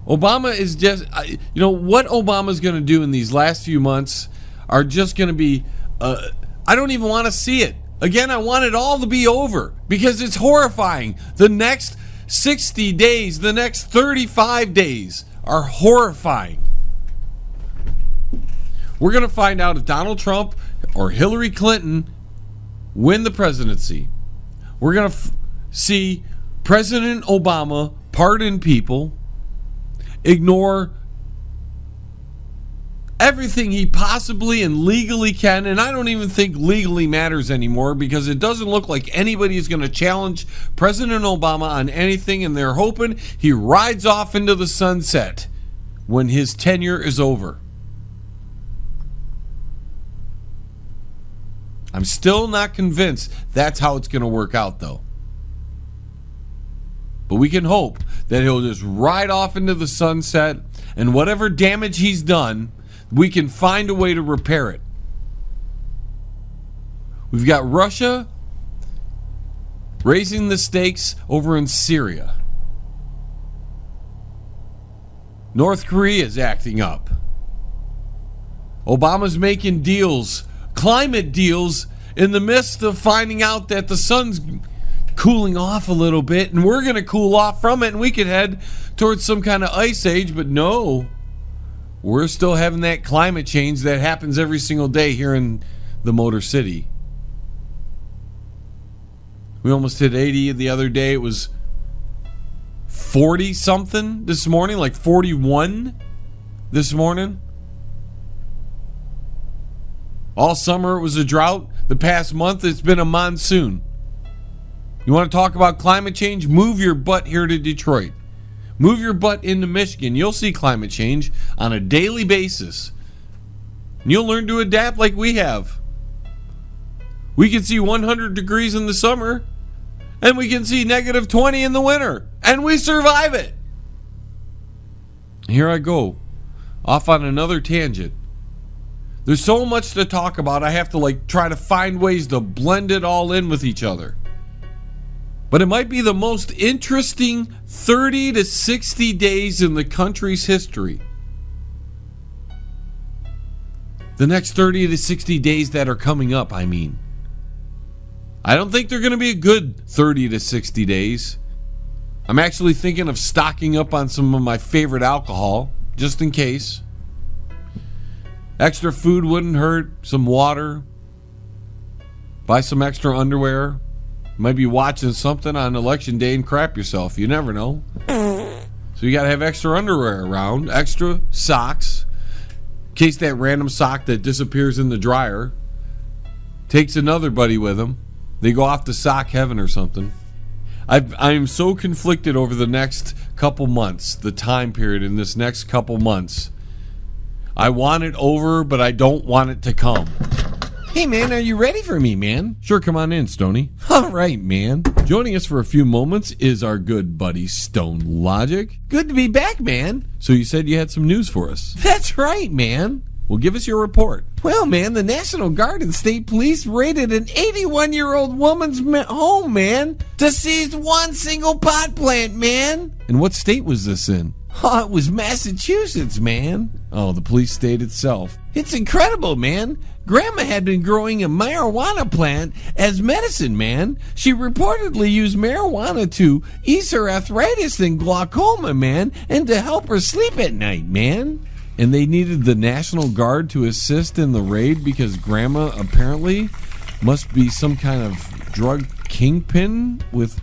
Obama is just, what Obama's going to do in these last few months are just going to be, I don't even want to see it. Again, I want it all to be over because it's horrifying. The next 60 days, the next 35 days are horrifying. We're going to find out if Donald Trump or Hillary Clinton win the presidency. We're going to see President Obama pardon people, ignore everything he possibly and legally can, and I don't even think legally matters anymore because it doesn't look like anybody is going to challenge President Obama on anything, and they're hoping he rides off into the sunset when his tenure is over. I'm still not convinced that's how it's going to work out, though. But we can hope that he'll just ride off into the sunset, and whatever damage he's done, we can find a way to repair it. We've got Russia raising the stakes over in Syria. North Korea is acting up. Obama's making deals, climate deals, in the midst of finding out that the sun's cooling off a little bit and we're going to cool off from it and we could head towards some kind of ice age. But no, we're still having that climate change that happens every single day here in the Motor City. We almost hit 80 the other day. It was 40 something this morning, like 41 this morning. All summer it was a drought. The past month it's been a monsoon. You want to talk about climate change? Move your butt here to Detroit. Move your butt into Michigan. You'll see climate change on a daily basis. And you'll learn to adapt like we have. We can see 100 degrees in the summer, and we can see negative 20 in the winter, and we survive it. Here I go, off on another tangent. There's so much to talk about, I have to try to find ways to blend it all in with each other. But it might be the most interesting 30 to 60 days in the country's history. The next 30 to 60 days that are coming up, I mean. I don't think they're going to be a good 30 to 60 days. I'm actually thinking of stocking up on some of my favorite alcohol, just in case. Extra food wouldn't hurt, some water. Buy some extra underwear. Might be watching something on election day and crap yourself. You never know. So you got to have extra underwear around, extra socks. In case that random sock that disappears in the dryer takes another buddy with him. They go off to sock heaven or something. I'm so conflicted over the next couple months, the time period in this next couple months. I want it over, but I don't want it to come. Hey, man, are you ready for me, man? Sure, come on in, Stoney. All right, man. Joining us for a few moments is our good buddy, Stone Logic. Good to be back, man. So you said you had some news for us. That's right, man. Well, give us your report. Well, man, the National Guard and State Police raided an 81-year-old woman's home, man, to seize one single pot plant, man. And what state was this in? Oh, it was Massachusetts, man. Oh, the police state itself. It's incredible, man. Grandma had been growing a marijuana plant as medicine, man. She reportedly used marijuana to ease her arthritis and glaucoma, man, and to help her sleep at night, man. And they needed the National Guard to assist in the raid because Grandma apparently must be some kind of drug kingpin with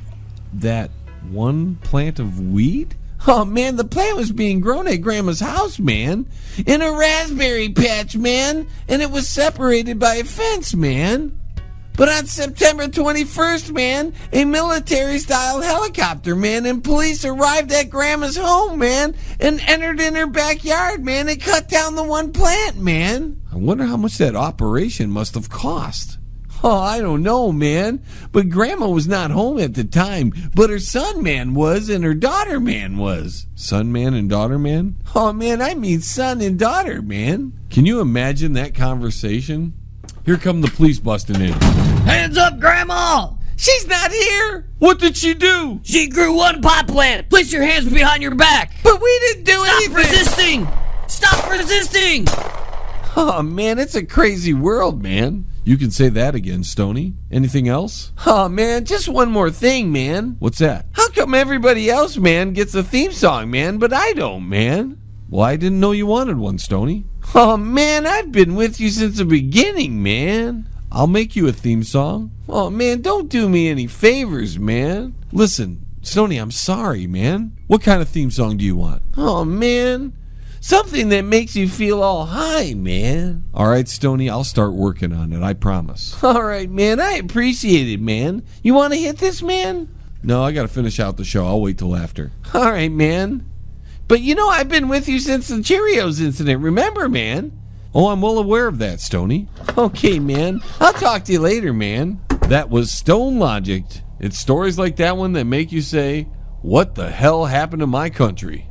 that one plant of weed? Oh, man, the plant was being grown at Grandma's house, man, in a raspberry patch, man, and it was separated by a fence, man. But on September 21st, man, a military-style helicopter, man, and police arrived at Grandma's home, man, and entered in her backyard, man, and cut down the one plant, man. I wonder how much that operation must have cost. Oh, I don't know, man. But Grandma was not home at the time. But her son man was, and her daughter man was. Son man and daughter man? Oh, man, I mean son and daughter, man. Can you imagine that conversation? Here come the police busting in. Hands up, Grandma! She's not here! What did she do? She grew one pot plant. Place your hands behind your back. But we didn't do anything! Stop resisting! Stop resisting! Oh, man, it's a crazy world, man. You can say that again, Stoney. Anything else? Oh, man, just one more thing, man. What's that? How come everybody else, man, gets a theme song, man, but I don't, man? Well, I didn't know you wanted one, Stoney. Oh, man, I've been with you since the beginning, man. I'll make you a theme song. Oh, man, don't do me any favors, man. Listen, Stoney, I'm sorry, man. What kind of theme song do you want? Oh, man, something that makes you feel all high, man. All right, Stoney, I'll start working on it, I promise. All right, man, I appreciate it, man. You want to hit this, man? No, I got to finish out the show. I'll wait till after. All right, man. But you know I've been with you since the Cheerios incident, remember, man? Oh, I'm well aware of that, Stoney. Okay, man. I'll talk to you later, man. That was Stone Logic. It's stories like that one that make you say, what the hell happened to my country?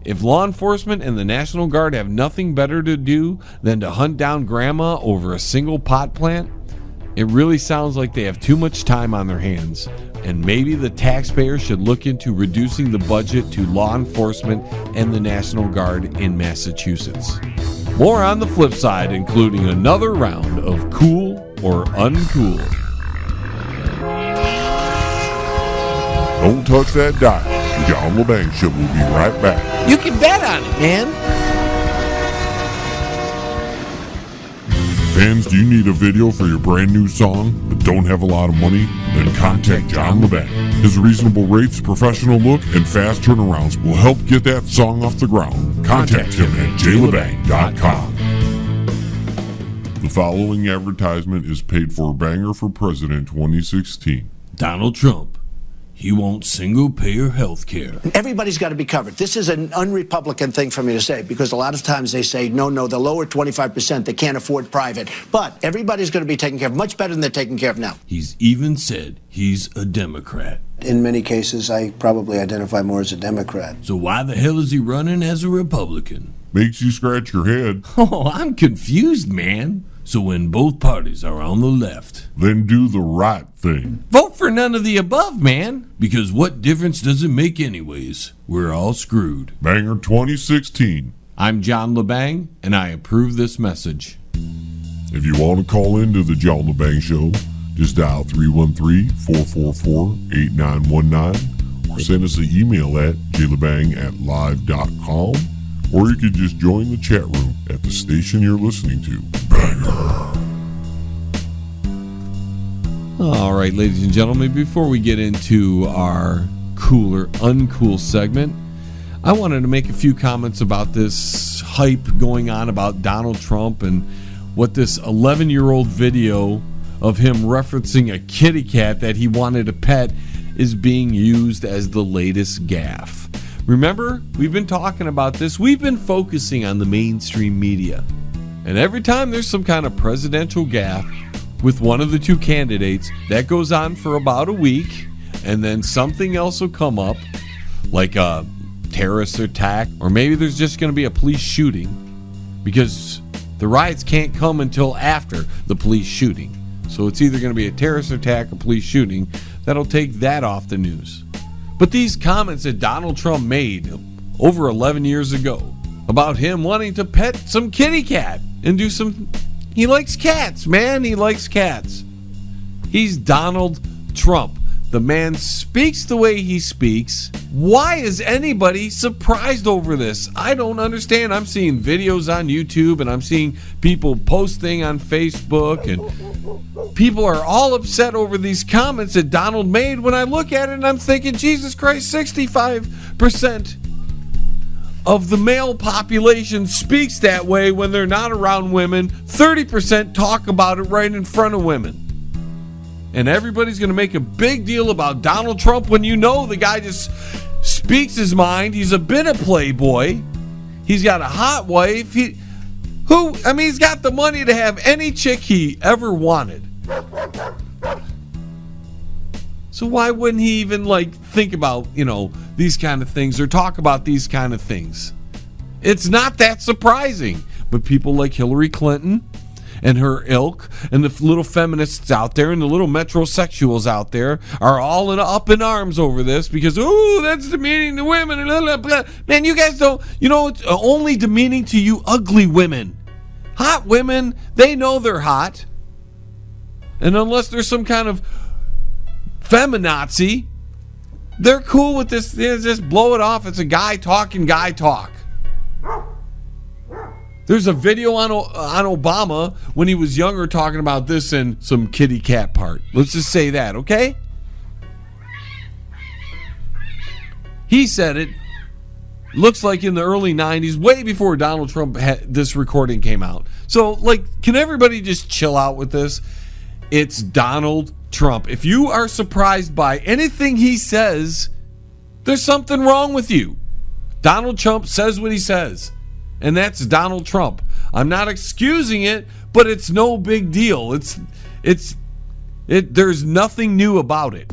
If law enforcement and the National Guard have nothing better to do than to hunt down Grandma over a single pot plant, it really sounds like they have too much time on their hands. And maybe the taxpayers should look into reducing the budget to law enforcement and the National Guard in Massachusetts. More on the flip side, including another round of Cool or Uncool. Don't touch that dial. The John Lebang Show will be right back. You can bet on it, man. Fans, do you need a video for your brand new song but don't have a lot of money? Then contact John Lebang. His reasonable rates, professional look, and fast turnarounds will help get that song off the ground. Contact him at jlebang.com. The following advertisement is paid for Banger for President 2016. Donald Trump. He wants single-payer health care. Everybody's got to be covered. This is an un-Republican thing for me to say, because a lot of times they say, no, the lower 25%, they can't afford private. But everybody's going to be taken care of much better than they're taken care of now. He's even said he's a Democrat. In many cases, I probably identify more as a Democrat. So why the hell is he running as a Republican? Makes you scratch your head. Oh, I'm confused, man. So when both parties are on the left, then do the right thing. Vote for none of the above, man. Because what difference does it make anyways? We're all screwed. Banger 2016. I'm John Lebang, and I approve this message. If you want to call into the John Lebang Show, just dial 313-444-8919 or send us an email at jlebang@live.com. Or you could just join the chat room at the station you're listening to. Banger. All right, ladies and gentlemen, before we get into our cool or uncool segment, I wanted to make a few comments about this hype going on about Donald Trump and what this 11-year-old video of him referencing a kitty cat that he wanted to pet is being used as the latest gaffe. Remember, we've been talking about this. We've been focusing on the mainstream media. And every time there's some kind of presidential gaffe with one of the two candidates, that goes on for about a week, and then something else will come up, like a terrorist attack, or maybe there's just going to be a police shooting, because the riots can't come until after the police shooting. So it's either going to be a terrorist attack or police shooting that'll take that off the news. But these comments that Donald Trump made over 11 years ago about him wanting to pet some kitty cat and do some... He likes cats, man. He likes cats. He's Donald Trump. The man speaks the way he speaks. Why is anybody surprised over this? I don't understand. I'm seeing videos on YouTube and I'm seeing people posting on Facebook, and people are all upset over these comments that Donald made. When I look at it and I'm thinking, Jesus Christ, 65% of the male population speaks that way when they're not around women. 30% talk about it right in front of women. And everybody's going to make a big deal about Donald Trump when you know the guy just speaks his mind. He's a bit of playboy. He's got a hot wife. He's got the money to have any chick he ever wanted. So why wouldn't he even think about, these kind of things or talk about these kind of things? It's not that surprising. But people like Hillary Clinton and her ilk and the little feminists out there and the little metrosexuals out there are all up in arms over this because, that's demeaning to women. And blah, blah, blah. Man, you guys don't, it's only demeaning to you ugly women. Hot women, they know they're hot. And unless there's some kind of feminazi, they're cool with this. They just blow it off. It's a guy talking guy talk. There's a video on Obama when he was younger talking about this and some kitty cat part. Let's just say that, okay? He said it. Looks like in the early 90s, way before Donald Trump this recording came out. So, can everybody just chill out with this? It's Donald Trump. If you are surprised by anything he says, there's something wrong with you. Donald Trump says what he says, and that's Donald Trump. I'm not excusing it, but it's no big deal. There's nothing new about it.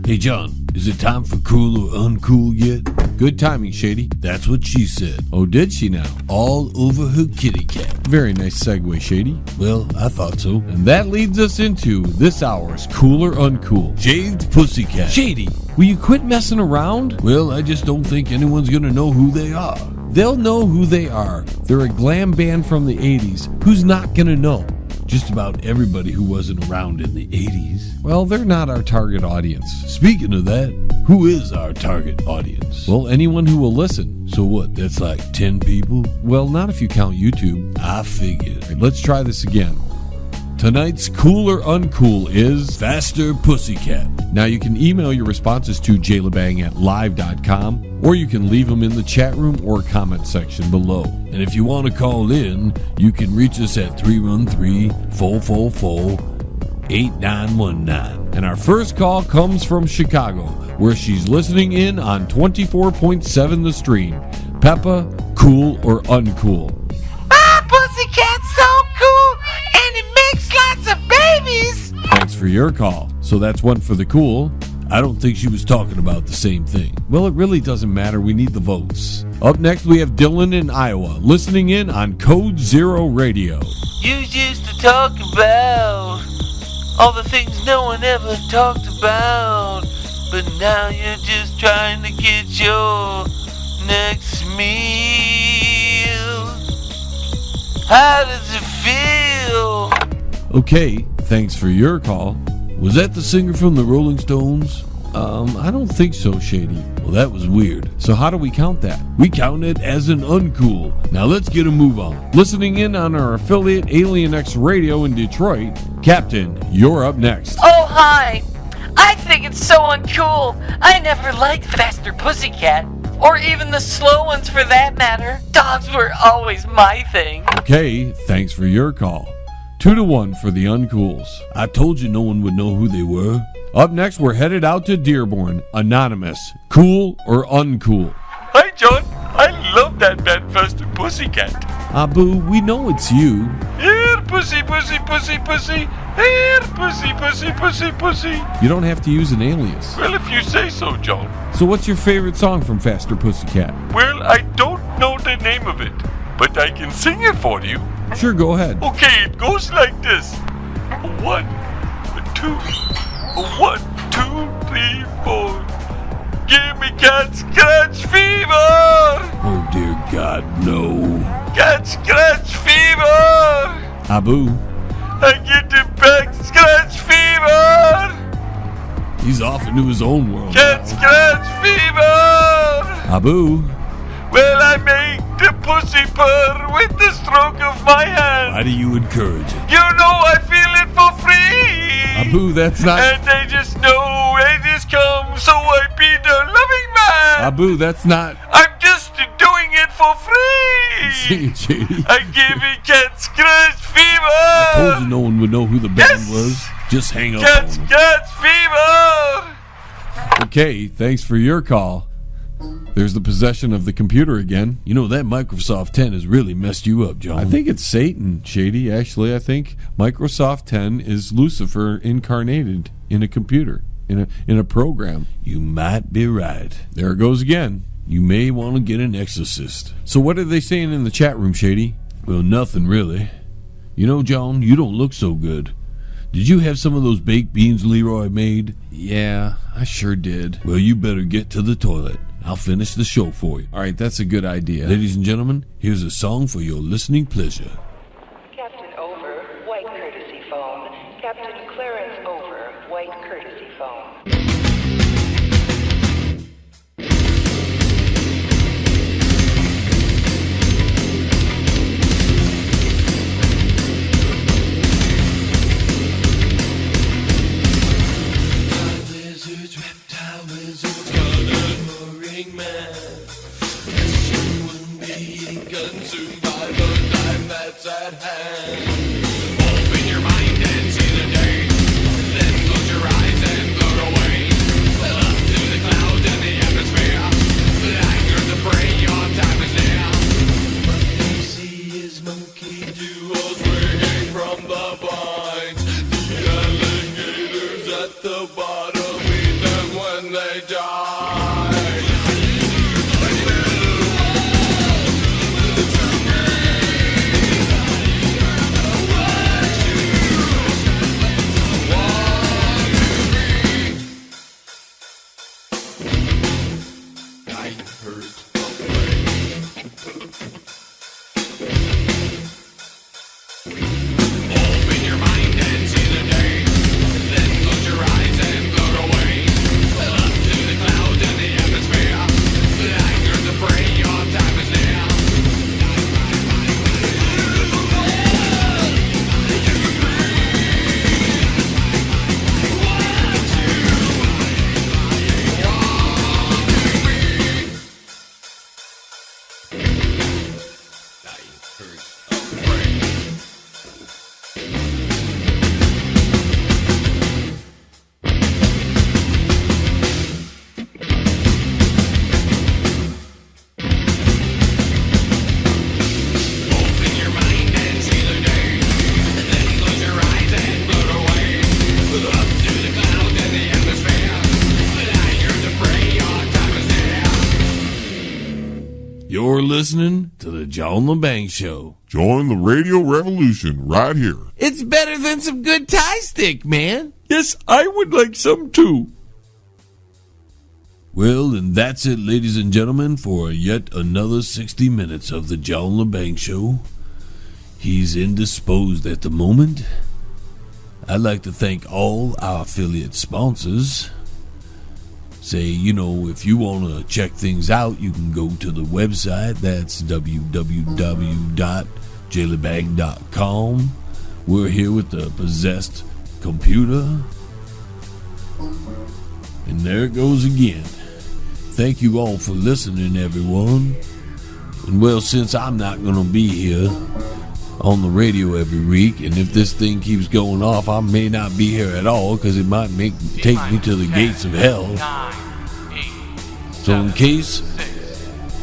Hey, John, is it time for cool or uncool yet? Good timing, Shady. That's what she said. Oh, did she now? All over her kitty cat. Very nice segue, Shady. Well, I thought so. And that leads us into this hour's Cool or Uncool. Shaved Pussycat. Shady, will you quit messing around? Well, I just don't think anyone's gonna know who they are. They'll know who they are. They're a glam band from the 80s. Who's not gonna know? Just about everybody who wasn't around in the 80s. Well, they're not our target audience. Speaking of that, who is our target audience? Well, anyone who will listen. So what, that's like 10 people? Well, not if you count YouTube. I figured. Right, let's try this again. Tonight's Cool or Uncool is Faster Pussycat. Now you can email your responses to jlebang@live.com, or you can leave them in the chat room or comment section below. And if you want to call in, you can reach us at 313-444-8919. And our first call comes from Chicago, where she's listening in on 24.7 The Stream. Peppa, cool or uncool? Pussycat's so cool, and it makes lots of babies. Thanks for your call. So that's one for the cool. I don't think she was talking about the same thing. Well, it really doesn't matter. We need the votes. Up next, we have Dylan in Iowa, listening in on Code Zero Radio. You used to talk about all the things no one ever talked about, but now you're just trying to get your next meal. How does it feel? Okay, thanks for your call. Was that the singer from the Rolling Stones? I don't think so, Shady. Well, that was weird. So how do we count that? We count it as an uncool. Now let's get a move on. Listening in on our affiliate Alien X Radio in Detroit, Captain, you're up next. Oh, hi. I think it's so uncool. I never liked Faster Pussycat. Or even the slow ones for that matter. Dogs were always my thing. Okay, thanks for your call. 2-1 for the uncools. I told you no one would know who they were. Up next, we're headed out to Dearborn. Anonymous, cool or uncool? Hi, John. I love about that band Faster Pussycat. Abu, we know it's you. Here, pussy, pussy, pussy, pussy. Here, pussy, pussy, pussy, pussy. You don't have to use an alias. Well, if you say so, John. So what's your favorite song from Faster Pussycat? Well, I don't know the name of it, but I can sing it for you. Sure, go ahead. Okay, it goes like this. 1, 2, 1, 2, 3, 4. Give me cat scratch fever! Oh dear God, no. Cat scratch fever! Abu, I get the back scratch fever! he's off into his own world Cat now. scratch fever! Abu, Well, I make the pussy purr with the stroke of my hand. why do you encourage it? You know I feel it for free. Abu, that's not... And they just know it just come, so I be the loving man. Abu, that's not... I'm just doing it for free. Sing it, Shady. I give it cat scratch fever. I told you no one would know who the band was. Just hang up on Cat them. scratch fever. Okay, thanks for your call. There's the possession of the computer again. You know, that Microsoft 10 has really messed you up, John. I think it's Satan, Shady, actually. I think Microsoft 10 is Lucifer incarnated in a computer, in a program. You might be right. There it goes again. You may want to get an exorcist. So what are they saying in the chat room, Shady? Well, nothing really. You know, John, you don't look so good. Did you have some of those baked beans Leroy made? Yeah, I sure did. Well, you better get to the toilet. I'll finish the show for you. All right, that's a good idea. Ladies and gentlemen, here's a song for your listening pleasure. Captain over, white courtesy phone. Captain Clarence over, white courtesy phone. Lizards, reptile lizards, coloring man. Soon will be consumed by the time that's at hand. Open your mind and see the day, then close your eyes and float away. Up to the clouds and the atmosphere, the anger, the prey, your time is near. What you see is monkey duos swinging from the vines. The alligators at the bottom eat them when they die. Open your mind and see the day, then close your eyes and float away. Up to the clouds and the atmosphere, the anger, the prey, your time is near. Open your mind and see the day, then close your eyes and float away. Up to the clouds and the atmosphere, the anger, the prey, your time is near. You're listening to the John LeBang Show. Join the radio revolution right here. It's better than some good Thai stick, man. Yes, I would like some too. Well, and that's it, ladies and gentlemen, for yet another 60 minutes of the John LeBang Show. He's indisposed at the moment. I'd like to thank all our affiliate sponsors. Say, you know, if you want to check things out, you can go to the website. That's www.jlebang.com. We're here with the possessed computer. And there it goes again. Thank you all for listening, everyone. And well, since I'm not going to be here on the radio every week, and if this thing keeps going off, I may not be here at all because it might take me to the gates of hell. So in case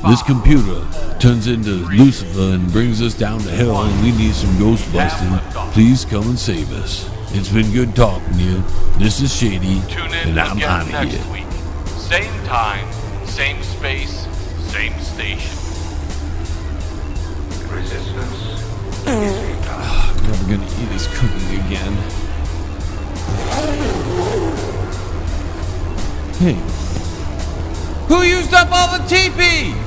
This computer turns into Lucifer and brings us down to hell, and we need some ghost busting. Please come and save us. It's been good talking to you. This is Shady, Tune in and I'm again out of next here. week. Same time, same space, same station. Resistance. I'm never gonna eat his cookie again. Hey. Who used up all the teepee?